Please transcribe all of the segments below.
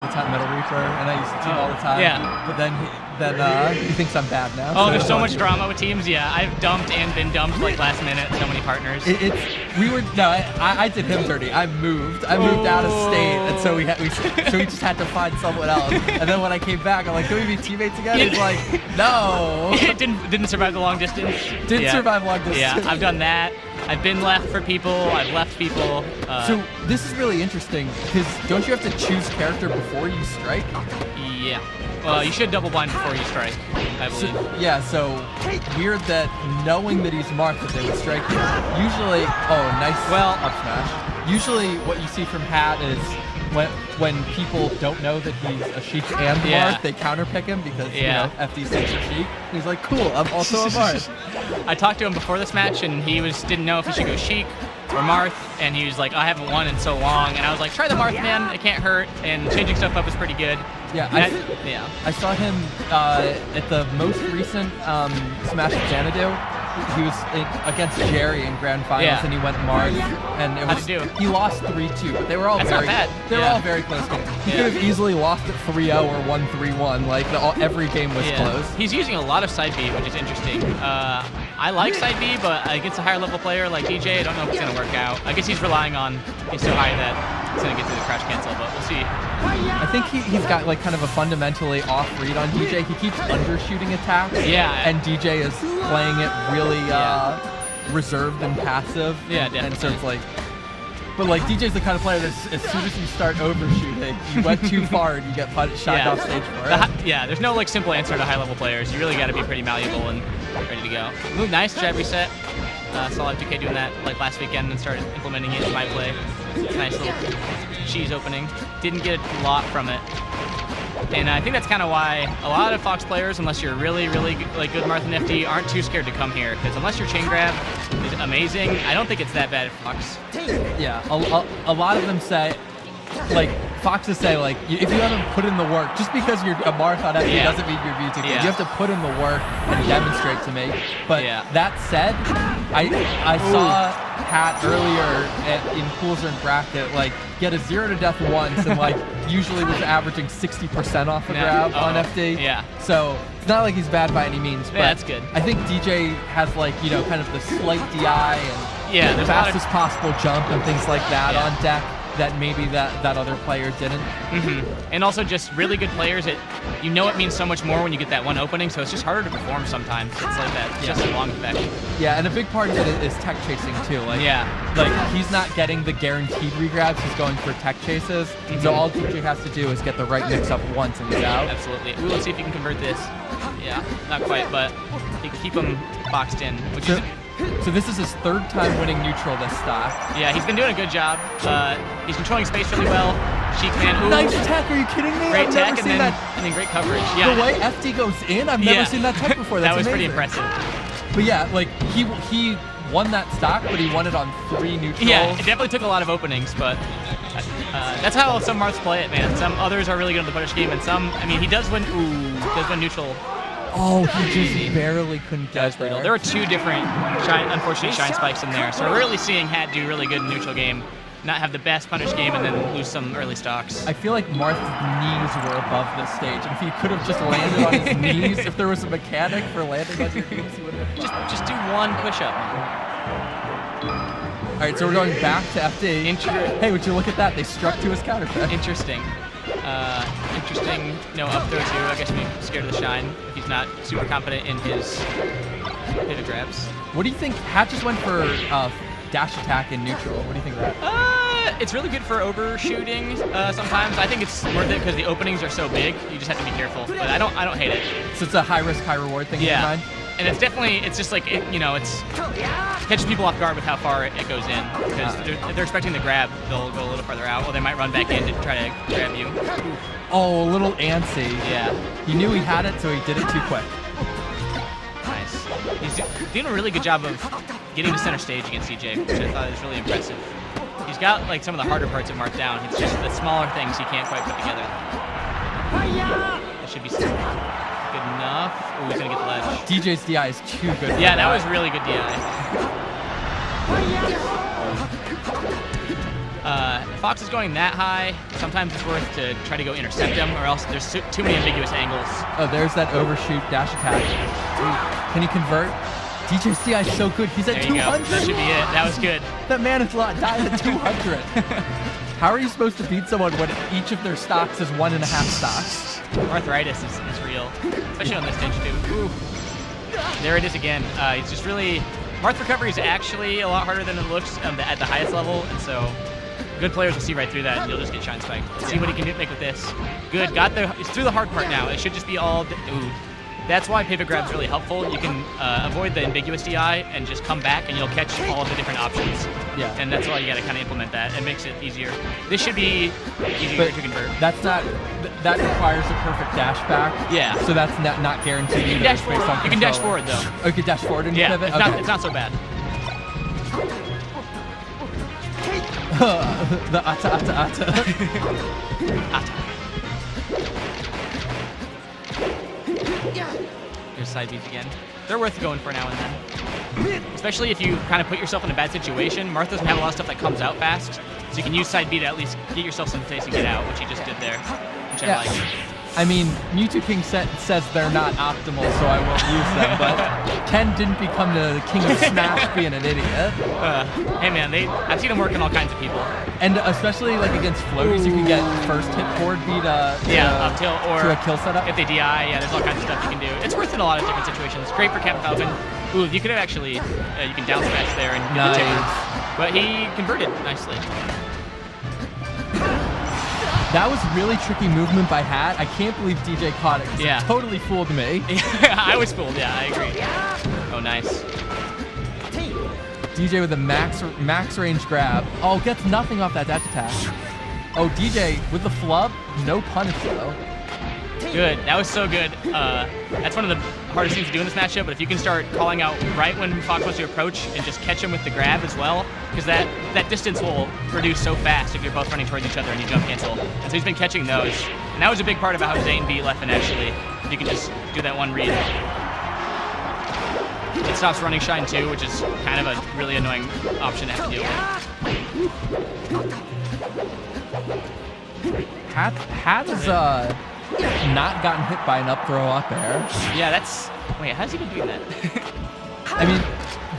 Metal Reaper, and I used to team all the time. Yeah. But then he thinks I'm bad now. Oh, there's so much drama with teams. Yeah, I've dumped and been dumped like last minute. So many partners. I did him dirty. I moved out of state, and so we just had to find someone else. And then when I came back, I'm like, can we be teammates again? He's like, no. It didn't survive the long distance. Didn't survive long distance. Yeah, I've done that. I've been left for people. I've left people. So this is really interesting because don't you have to choose character before you strike? Yeah. Well, you should double blind before you strike, I believe. So weird that knowing that he's marked that they would strike you. Usually, up smash. Usually what you see from Hat is when people don't know that he's a Sheik and Marth, they counterpick him because FD thinks you're Sheik. He's like, cool, I'm also a Marth. I talked to him before this match, and he didn't know if he should go Sheik or Marth, and he was like, I haven't won in so long, and I was like, try the Marth, man, it can't hurt, and changing stuff up is pretty good. Yeah, I saw him at the most recent Smash of Xanadu. He was against Jerry in grand finals, and he went Marth, and he lost 3-2, but they were all all very close games. He could have easily lost it 3-0 or won 3-1. Like every game was close. He's using a lot of side B, which is interesting. I like side B, but against a higher level player like DJ, I don't know if it's gonna work out. I guess he's relying on he's so high that he's gonna get through the crash cancel, but we'll see. I think he's got like kind of a fundamentally off read on DJ. He keeps undershooting attacks. Yeah. And DJ is playing it really reserved and passive. Yeah, definitely. And so it's like, but like DJ's the kind of player that as soon as you start overshooting, you went too far and you get shot off stage for it. There's no like simple answer to high level players. You really got to be pretty malleable and ready to go. Ooh, nice jab reset. Saw F2K doing that like last weekend and started implementing it in my play. Nice little cheese opening. Didn't get a lot from it. And I think that's kind of why a lot of Fox players, unless you're really, really like good Marth and FD, aren't too scared to come here. Because unless your chain grab is amazing, I don't think it's that bad at Fox. Yeah, a lot of them say, like, Foxes say, like, if you haven't put in the work, just because you're a Marth on FD doesn't mean you're VT. You have to put in the work and demonstrate to me. But that said, I saw Hat earlier in pools and bracket, like, get a 0 to death once and like usually was averaging 60% off a grab on FD. Yeah. So it's not like he's bad by any means, but that's good. I think DJ has like, kind of the slight DI and the fastest possible jump and things like that on deck that maybe that other player didn't. And also just really good players, it means so much more when you get that one opening, so it's just harder to perform sometimes. It's like that, just a long effect. Yeah, and a big part of it is tech chasing too. Like, like he's not getting the guaranteed regrabs, he's going for tech chases. So all DJ has to do is get the right mix up once and he's out. Absolutely. Ooh, let's see if he can convert this. Yeah, not quite, but he can keep him boxed in, which is... So this is his third time winning neutral this stock. Yeah, he's been doing a good job. He's controlling space really well. Sheik man, ooh. Nice tech, are you kidding me? Great tech, and then great coverage. Yeah. The way FD goes in, I've never seen that tech before. That's that was amazing. Pretty impressive. But yeah, like he won that stock, but he won it on 3 neutrals. Yeah, it definitely took a lot of openings, but that's how some Marths play it, man. Some others are really good at the punish game, and some, I mean, he does win neutral. Oh, he just barely couldn't get there. There were 2 different, unfortunate shine spikes in there. So we're really seeing Hat do really good in neutral game, not have the best punish game, and then lose some early stocks. I feel like Marth's knees were above the stage. And if he could have just landed on his knees, if there was a mechanic for landing on your knees, he would have. Just do one push-up. All right, so we're going back to FD. Hey, would you look at that? They struck to his counter pick. Interesting. Up throw 2. I guess we're scared of the shine if he's not super confident in his pivot grabs. What do you think? Hat just went for dash attack in neutral. What do you think of that? It's really good for overshooting sometimes. I think it's worth it because the openings are so big. You just have to be careful. But I don't hate it. So it's a high risk, high reward thing in your mind? And it's definitely, it's just like, it's catches people off guard with how far it goes in. Because if they're expecting the grab, they'll go a little further out, or they might run back in to try to grab you. Oh, a little antsy. Yeah. He knew he had it, so he did it too quick. Nice. He's doing a really good job of getting to center stage against CJ, which I thought was really impressive. He's got like some of the harder parts of Marth down. It's just the smaller things he can't quite put together. That should be good enough. Oh, he's gonna get the ledge. DJ's DI is too good. Yeah, that was really good DI. If Fox is going that high, sometimes it's worth to try to go intercept him, or else there's too many ambiguous angles. Oh, there's that overshoot dash attack. Ooh, can he convert? DJ CI is so good. He's at 200. That should be it. That was good. That man is died at 200. How are you supposed to beat someone when each of their stocks is 1.5 stocks? Arthritis is real, especially on this stage too. Ooh. There it is again. It's just really... Marth recovery is actually a lot harder than it looks at the highest level, and so good players will see right through that, and you'll just get shine spiked. See what he can make with this. Good. It's through the hard part now. It should just be all... Ooh. That's why pivot grab is really helpful. You can avoid the ambiguous DI and just come back, and you'll catch all of the different options. Yeah. And that's why you got to kind of implement that. It makes it easier. This should be easier to convert. That's not. That requires a perfect dash back. Yeah. So that's not guaranteed. You can dash forward. You can dash forward though. Oh, you can dash forward and pivot. It's not so bad. The ata. Here's side Bs again. They're worth going for now and then. Especially if you kind of put yourself in a bad situation. Marth doesn't have a lot of stuff that comes out fast, so you can use side B to at least get yourself some space and get out, which he just did there, which I like. I mean, Mewtwo King says they're not optimal, so I won't use them, but Ken didn't become the king of Smash being an idiot. Hey man, I've seen him work on all kinds of people. And especially like against floaties, you can get first hit forward beat up tilt, or to a kill setup. If they DI, yeah, there's all kinds of stuff you can do. It's worth it in a lot of different situations. Great for Captain Falcon. Ooh, you could have actually, you can down smash there and get the timer. But he converted nicely. That was really tricky movement by Hat. I can't believe DJ caught it. It totally fooled me. I was fooled, yeah, I agree. Oh, nice. DJ with a max range grab. Oh, gets nothing off that dash attack. Oh, DJ with the flub. No punish, though. Good. That was so good. That's one of the hardest things to do in this matchup, but if you can start calling out right when Fox wants to approach and just catch him with the grab as well, because that distance will reduce so fast if you're both running towards each other and you jump cancel. And so he's been catching those. And that was a big part of how Zane beat Leffen, actually. You can just do that one read. It stops running shine too, which is kind of a really annoying option to have to deal with. Hat is not gotten hit by an up throw up air. Yeah, that's... Wait, how's he been doing that? I mean,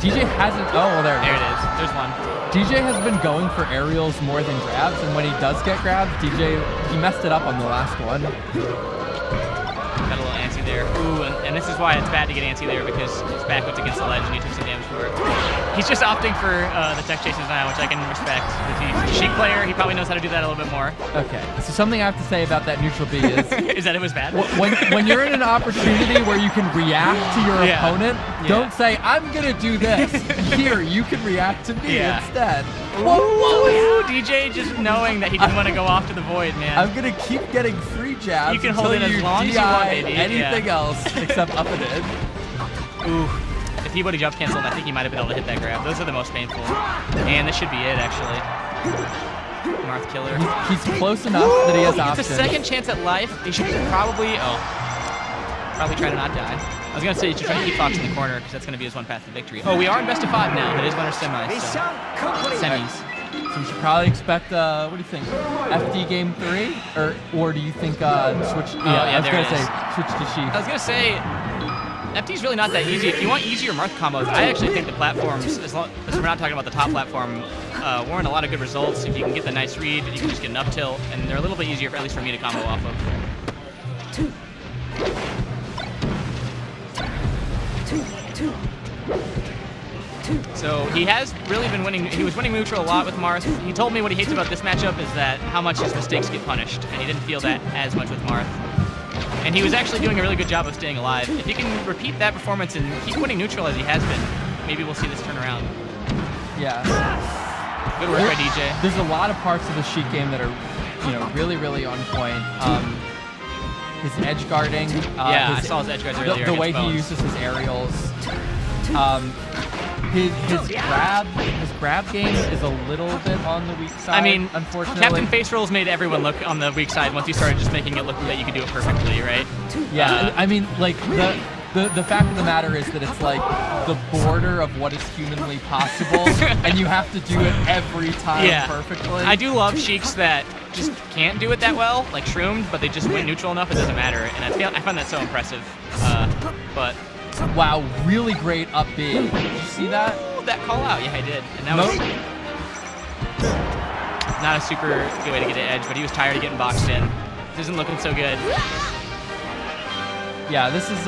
DJ hasn't... Oh, well, there it is. There's one. DJ has been going for aerials more than grabs, and when he does get grabs, he messed it up on the last one. Got a little antsy there. Ooh, and this is why it's bad to get antsy there, because his backwards against the ledge and he took some damage for it. He's just opting for the tech chases now, which I can respect. If he's a Sheik player, he probably knows how to do that a little bit more. Okay, so something I have to say about that neutral B is... is that it was bad? When you're in an opportunity where you can react to your opponent, don't say, I'm going to do this. Here, you can react to me instead. Whoa, DJ just knowing that he didn't want to go off to the void, man. I'm going to keep getting free jabs you can hold it as long as you want, baby. Anything else except up and in. Ooh. If he would have jump canceled, I think he might have been able to hit that grab. Those are the most painful. And this should be it, actually. Marth killer. He's close enough that he has options. It's a second chance at life. He should probably try to not die. I was going to say you should try to keep Fox in the corner, because that's going to be his one path to victory. Oh, we are in best of 5 now. That is winner semis. So. Semis. So we should probably expect, what do you think? FD game 3? Or do you think switch? I was going to say switch to Sheik. I was going to say FD's really not that easy. If you want easier Marth combos, I actually think the platforms, as long as we're not talking about the top platform, warrant a lot of good results. If you can get the nice read, you can just get an up tilt, and they're a little bit easier, at least for me, to combo off of. So he has really been winning. He was winning neutral a lot with Marth. He told me what he hates about this matchup is that how much his mistakes get punished, and he didn't feel that as much with Marth. And he was actually doing a really good job of staying alive. If he can repeat that performance and keep winning neutral as he has been, maybe we'll see this turn around. Yeah. Good work by DJ. There's a lot of parts of the Sheik game that are, really, really on point. His edge guarding. I saw his edge guards earlier. The way he uses his aerials. His grab game is a little bit on the weak side. I mean, unfortunately, Captain Face Rolls made everyone look on the weak side once you started just making it look that you could do it perfectly, right? Yeah, I mean, like the fact of the matter is that it's like the border of what is humanly possible, and you have to do it every time perfectly. I do love Sheiks that just can't do it that well, like Shroomed, but they just win neutral enough it doesn't matter, and I find that so impressive. But wow, really great up B. Did you see that? That call out, yeah, I did, and that was not a super good way to get an edge, but he was tired of getting boxed in. This isn't looking so good. Yeah, this is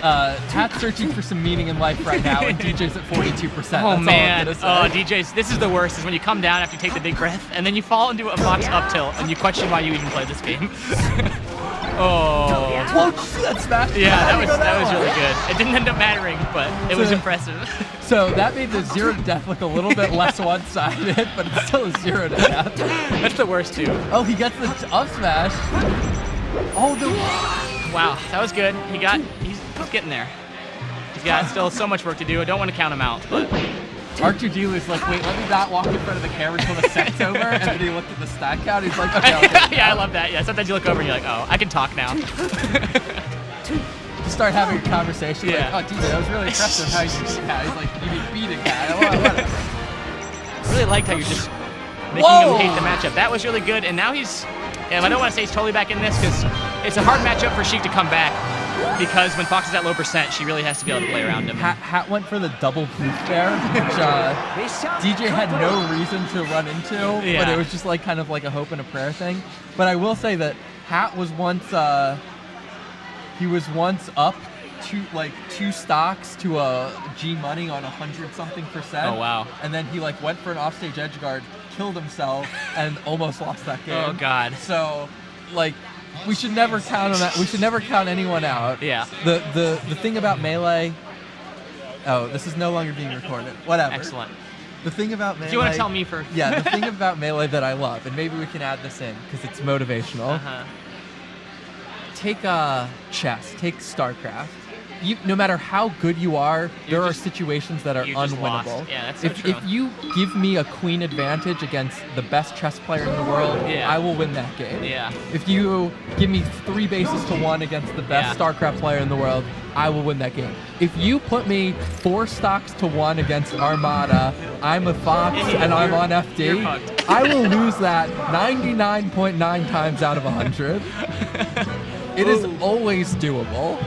Hat's searching for some meaning in life right now, and DJ's at 42%. Oh man, DJ's, this is the worst, is when you come down after you take the big breath, and then you fall into a box up tilt, and you question why you even play this game. Oh. Whoa, did you see that smash? Yeah, that was really good. It didn't end up mattering, but it was impressive. So that made the 0 to death look a little bit less one-sided, but it's still a 0 to death. That's the worst too. Oh, he gets the up smash. Oh, wow, that was good. He's getting there. He's got still so much work to do. I don't want to count him out, but R2D was like, wait, let me not walk in front of the camera until the set's over, and then he looked at the stat count. He's like, okay, yeah, I love that. Yeah, sometimes you look over and you're like, oh, I can talk now. You start having a conversation like, oh, DJ, that was really impressive how you beat Cat. He's like, you didn't beat a Cat. I really liked how you're just making him hate the matchup. That was really good, and now he's, I don't want to say he's totally back in this, because it's a hard matchup for Sheik to come back, because when Fox is at low percent, she really has to be able to play around him. Hat went for the double boost there, which DJ had no reason to run into, but it was just like kind of like a hope and a prayer thing. But I will say that Hat was once up two stocks to a G money on 100-something%. Oh wow! And then he like went for an offstage edge guard, killed himself, and almost lost that game. Oh god! So like. We should never count on that. We should never count anyone out. Yeah. The thing about Melee. Oh, this is no longer being recorded. Whatever. Excellent. The thing about Melee. Do you want to tell me first? Yeah. The thing about Melee that I love, and maybe we can add this in because it's motivational. Take chess. Take StarCraft. No matter how good you are, there are situations that are unwinnable. Yeah, that's so true. If you give me a queen advantage against the best chess player in the world, I will win that game. Yeah. If you give me 3 bases to 1 against the best StarCraft player in the world, I will win that game. If you put me 4 stocks to 1 against Armada, I'm a Fox and I'm on FD, I will lose that 99.9 times out of 100. It is always doable.